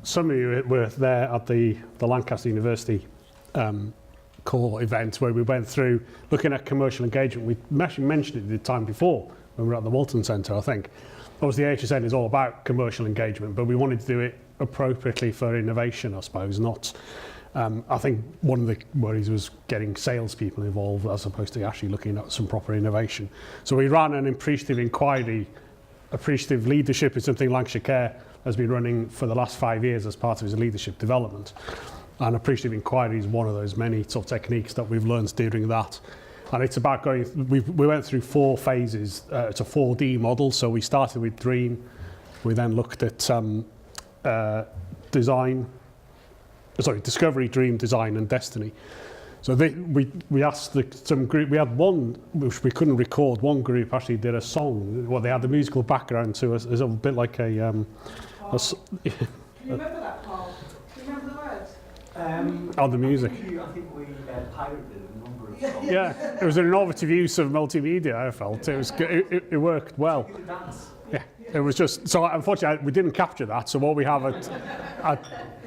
Some of you were there at the Lancaster University core event where we went through looking at commercial engagement. We actually mentioned it the time before when we were at the Walton Centre, I think. Obviously, AHSN is all about commercial engagement, but we wanted to do it appropriately for innovation, I suppose, not... I think one of the worries was getting salespeople involved as opposed to actually looking at some proper innovation. So we ran an appreciative inquiry. Appreciative leadership is something Lancashire Care has been running for the last 5 years as part of his leadership development. And appreciative inquiry is one of those many sort of techniques that we've learned during that. And it's about going, we went through 4 phases. It's a 4D model. So we started with Dream. We then looked at Discovery, Dream, Design and Destiny. So we asked some group, we had one which we couldn't record, one group actually did a song. Well, they had the musical background to us. It's a bit like a... Can you remember that, Paul? Do you remember the words? The music. I think we pirated a number of songs. Yeah, it was an innovative use of multimedia, I felt. It worked well. Yeah, it was just... So unfortunately, we didn't capture that. So what we have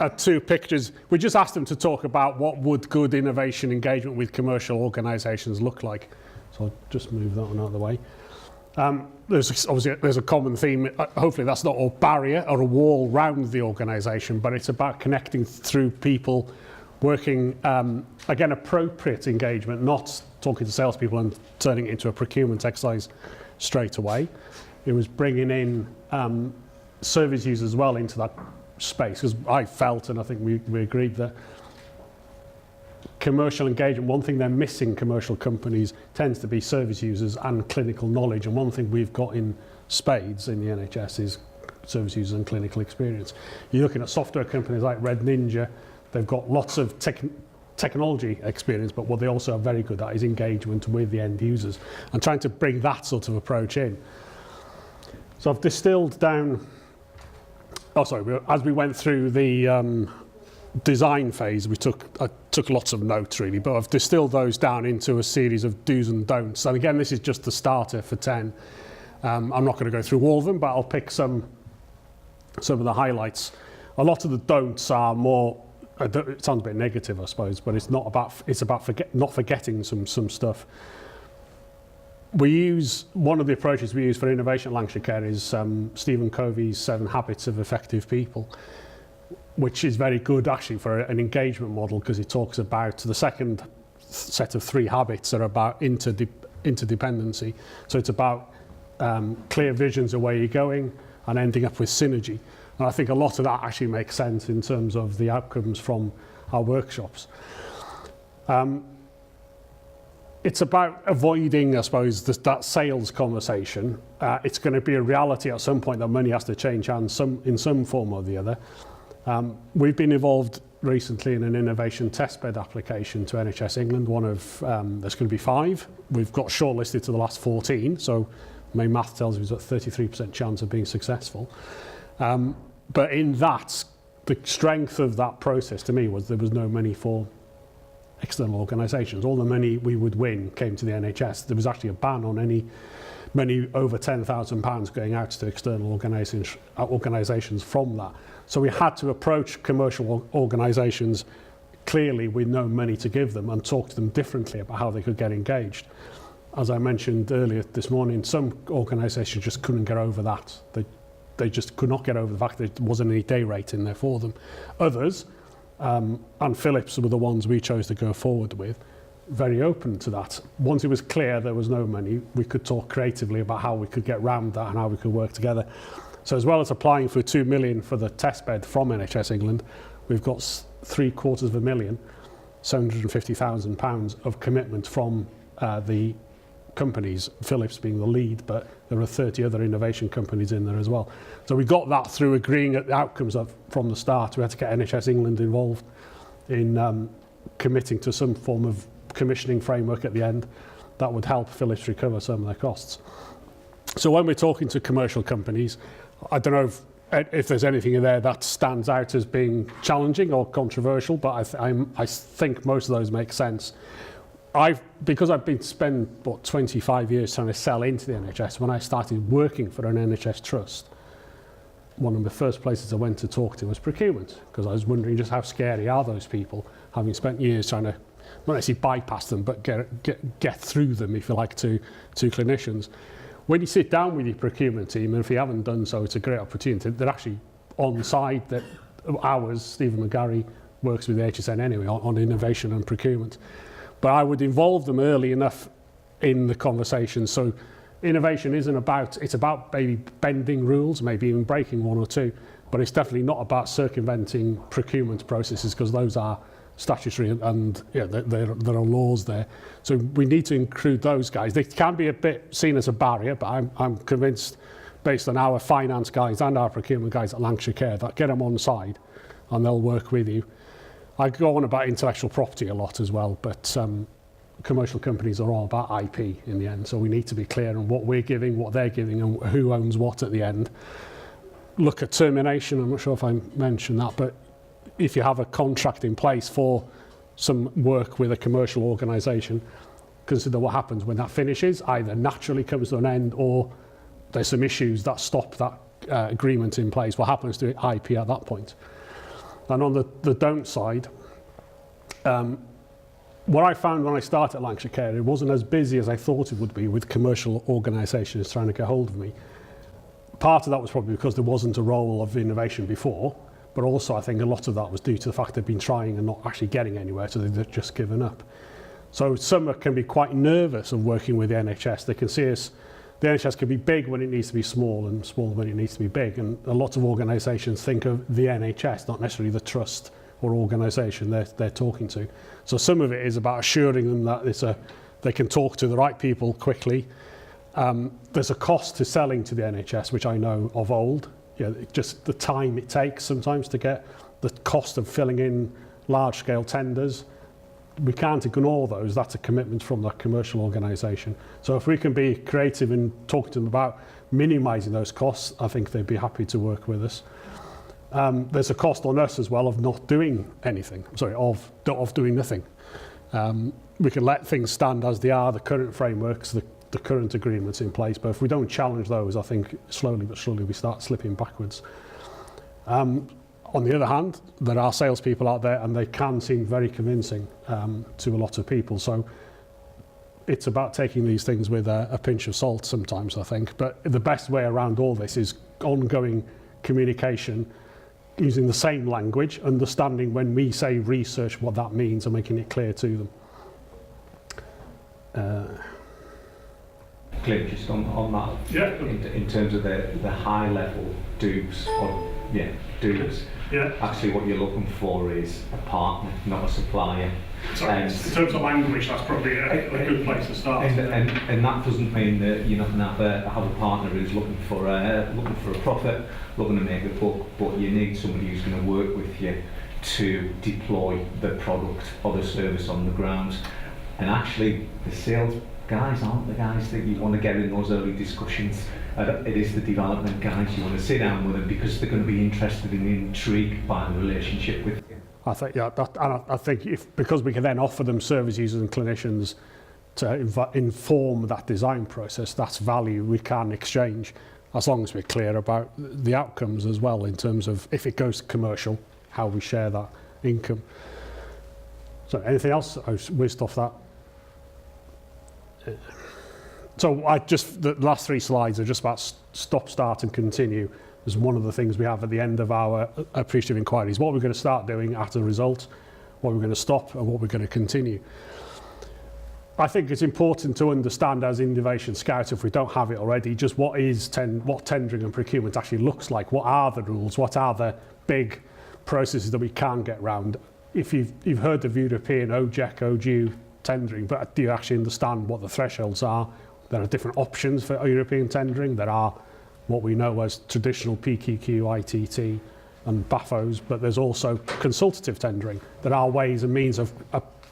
at 2 pictures, we just asked them to talk about what would good innovation engagement with commercial organisations look like. So I'll just move that one out of the way. There's a common theme. Hopefully that's not a barrier or a wall round the organisation, but it's about connecting through people, working, again, appropriate engagement, not talking to salespeople and turning it into a procurement exercise straight away. It was bringing in service users as well into that space, because I felt, and I think we agreed, that commercial engagement, one thing they're missing, commercial companies, tends to be service users and clinical knowledge. And one thing we've got in spades in the NHS is service users and clinical experience. You're looking at software companies like Red Ninja, they've got lots of technology experience, but what they also are very good at is engagement with the end users and trying to bring that sort of approach in. So I've distilled down, as we went through the design phase, I took lots of notes really, but I've distilled those down into a series of do's and don'ts. And again, this is just the starter for 10. I'm not going to go through all of them, but I'll pick some of the highlights. A lot of the don'ts are more, it sounds a bit negative, I suppose, but it's about not forgetting some stuff. One of the approaches we use for innovation at Lancashire Care is Stephen Covey's 7 Habits of Effective People, which is very good actually for an engagement model, because it talks about the second set of 3 habits are about interdependency. So it's about clear visions of where you're going and ending up with synergy. And I think a lot of that actually makes sense in terms of the outcomes from our workshops. It's about avoiding, I suppose, that sales conversation. It's going to be a reality at some point that money has to change hands in some form or the other. We've been involved recently in an innovation testbed application to NHS England. There's going to be 5. We've got shortlisted to the last 14, so my math tells me there's a 33% chance of being successful. But in that, the strength of that process to me was there was no money for external organisations. All the money we would win came to the NHS. There was actually a ban on any money over £10,000 going out to external organisations from that. So we had to approach commercial organisations clearly with no money to give them and talk to them differently about how they could get engaged. As I mentioned earlier this morning, some organisations just couldn't get over that. They just could not get over the fact that there wasn't any day rate in there for them. Others, and Philips were the ones we chose to go forward with, very open to that. Once it was clear there was no money, we could talk creatively about how we could get round that and how we could work together. So as well as applying for 2 million for the testbed from NHS England, we've got £750,000, £750,000 of commitment from the companies, Philips being the lead, but there are 30 other innovation companies in there as well. So we got that through agreeing at the outcomes from the start. We had to get NHS England involved in committing to some form of commissioning framework at the end that would help Philips recover some of their costs. So when we're talking to commercial companies, I don't know if there's anything in there that stands out as being challenging or controversial, but I think most of those make sense. because I've been spent, 25 years trying to sell into the NHS, when I started working for an NHS trust, one of the first places I went to talk to was procurement, because I was wondering just how scary are those people, having spent years trying to, not necessarily bypass them, but get through them, if you like, to clinicians. When you sit down with your procurement team, and if you haven't done so, it's a great opportunity. They're actually on side that ours, Stephen McGarry, works with AHSN anyway on innovation and procurement. But I would involve them early enough in the conversation. So innovation isn't about, it's about maybe bending rules, maybe even breaking one or two, but it's definitely not about circumventing procurement processes, because those are statutory and yeah, there are laws there. So we need to include those guys. They can be a bit seen as a barrier, but I'm convinced, based on our finance guys and our procurement guys at Lancashire Care, that get them on side and they'll work with you. I go on about intellectual property a lot as well, but commercial companies are all about IP in the end, so we need to be clear on what we're giving, what they're giving, and who owns what at the end. Look at termination. I'm not sure if I mentioned that, but if you have a contract in place for some work with a commercial organisation, consider what happens when that finishes. Either naturally comes to an end, or there's some issues that stop that agreement in place. What happens to IP at that point? And on the don't side, what I found when I started at Lancashire Care, it wasn't as busy as I thought it would be with commercial organisations trying to get hold of me. Part of that was probably because there wasn't a role of innovation before, but also I think a lot of that was due to the fact they've been trying and not actually getting anywhere, so they've just given up. So some can be quite nervous of working with the NHS. They can see us, the NHS can be big when it needs to be small and small when it needs to be big. And a lot of organisations think of the NHS, not necessarily the trust or organisation they're talking to. So some of it is about assuring them that they can talk to the right people quickly. There's a cost to selling to the NHS, which I know of old. Just the time it takes sometimes to get the cost of filling in large-scale tenders. We can't ignore those. That's a commitment from that commercial organisation. So if we can be creative in talking to them about minimising those costs, I think they'd be happy to work with us. There's a cost on us as well of not doing anything. Of doing nothing. We can let things stand as they are, the current frameworks, the current agreements in place, but if we don't challenge those, I think slowly but surely we start slipping backwards. On the other hand, there are salespeople out there and they can seem very convincing to a lot of people. So it's about taking these things with a pinch of salt sometimes, I think. But the best way around all this is ongoing communication, using the same language, understanding when we say research what that means and making it clear to them. Glyn, just on that, Yeah. in terms of the high level do's, actually what you're looking for is a partner, not a supplier. So in terms of language, that's probably a good place to start. And that doesn't mean that you're not going to have a partner who's looking for a profit, looking to make a buck, but you need somebody who's going to work with you to deploy the product or the service on the ground. And actually, the sales guys aren't the guys that you want to get in those early discussions. It is the development guys. You want to sit down with them because they're going to be interested and intrigued by the relationship with you. I think, I think because we can then offer them service users and clinicians to inform that design process, that's value we can exchange, as long as we're clear about the outcomes as well, in terms of if it goes commercial, how we share that income. So anything else? I whizzed off that. So the last 3 slides are just about stop, start and continue. Is one of the things we have at the end of our appreciative inquiries. What we're going to start doing after the result, what we're going to stop and what we're going to continue. I think it's important to understand as Innovation Scouts, if we don't have it already, just what tendering and procurement actually looks like. What are the rules? What are the big processes that we can get round? If you've heard of European OJEC, OGU tendering, but do you actually understand what the thresholds are? There are different options for European tendering. There are what we know as traditional PQQ, ITT and BAFOs, but there's also consultative tendering. There are ways and means of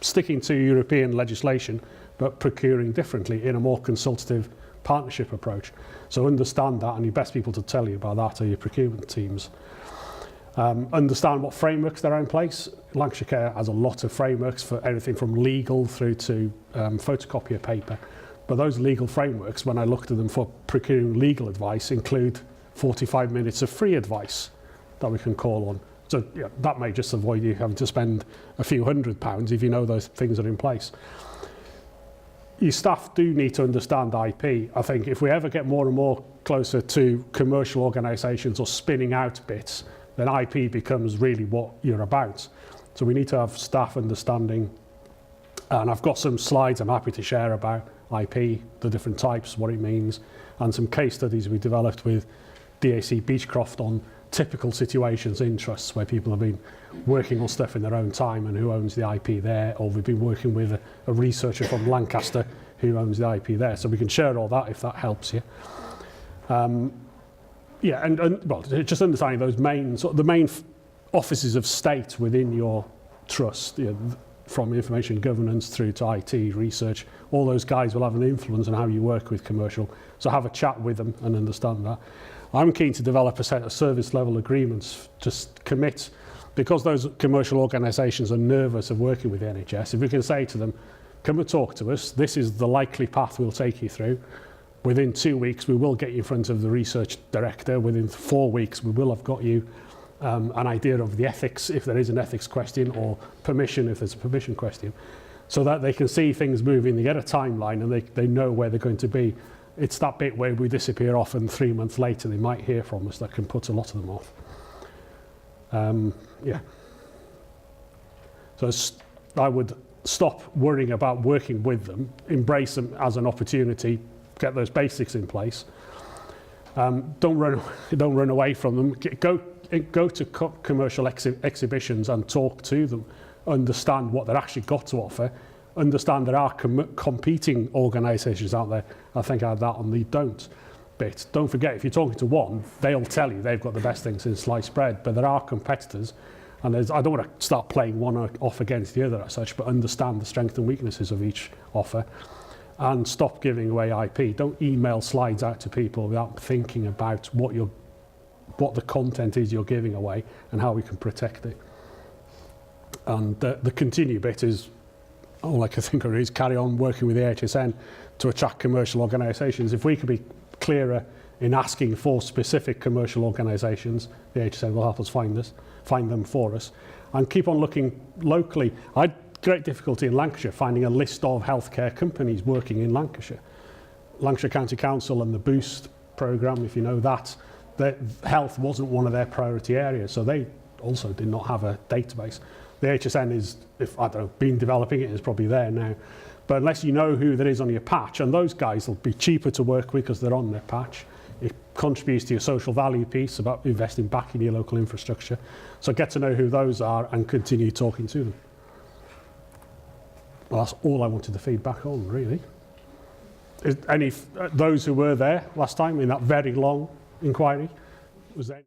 sticking to European legislation, but procuring differently in a more consultative partnership approach. So understand that, and your best people to tell you about that are your procurement teams. Understand what frameworks there are in place. Lancashire Care has a lot of frameworks for everything from legal through to photocopier paper. But those legal frameworks, when I looked at them for procuring legal advice, include 45 minutes of free advice that we can call on. So yeah, that may just avoid you having to spend a few £100 if you know those things are in place. Your staff do need to understand IP. I think if we ever get more and more closer to commercial organisations or spinning out bits, then IP becomes really what you're about. So we need to have staff understanding. And I've got some slides I'm happy to share about IP, the different types, what it means, and some case studies we developed with DAC Beechcroft on typical situations in trusts where people have been working on stuff in their own time and who owns the IP there, or we've been working with a researcher from Lancaster who owns the IP there. So we can share all that if that helps you. Yeah, and well, just understanding those main, the main offices of state within your trust, you know, from information governance through to IT, research, all those guys will have an influence on how you work with commercial. So have a chat with them and understand that. I'm keen to develop a set of service level agreements, just commit, because those commercial organisations are nervous of working with the NHS. If we can say to them, come and talk to us, this is the likely path we'll take you through. Within 2 weeks, we will get you in front of the research director. Within 4 weeks, we will have got you an idea of the ethics, if there is an ethics question, or permission, if there's a permission question, so that they can see things moving, they get a timeline, and they know where they're going to be. It's that bit where we disappear off and 3 months later they might hear from us that can put a lot of them off. Yeah. So I would stop worrying about working with them, embrace them as an opportunity, get those basics in place. Don't run away from them. Go to commercial exhibitions and talk to them. Understand what they've actually got to offer. Understand there are competing organisations out there. I think I had that on the don't bit. Don't forget, if you're talking to one, they'll tell you they've got the best things in sliced bread, but there are competitors, and I don't want to start playing one off against the other as such, but understand the strengths and weaknesses of each offer, and stop giving away IP. Don't email slides out to people without thinking about what the content is you're giving away and how we can protect it. And the continue bit is, all I can think of is carry on working with the AHSN to attract commercial organisations. If we could be clearer in asking for specific commercial organisations, the AHSN will help us find them for us, and keep on looking locally. I had great difficulty in Lancashire finding a list of healthcare companies working in Lancashire. Lancashire County Council and the Boost programme, if you know that, health wasn't one of their priority areas, so they also did not have a database. The AHSN is, been developing it, is probably there now. But unless you know who there is on your patch, and those guys will be cheaper to work with because they're on their patch, it contributes to your social value piece about investing back in your local infrastructure. So get to know who those are and continue talking to them. Well, that's all I wanted to feedback on, really. Those who were there last time in that very long inquiry, was there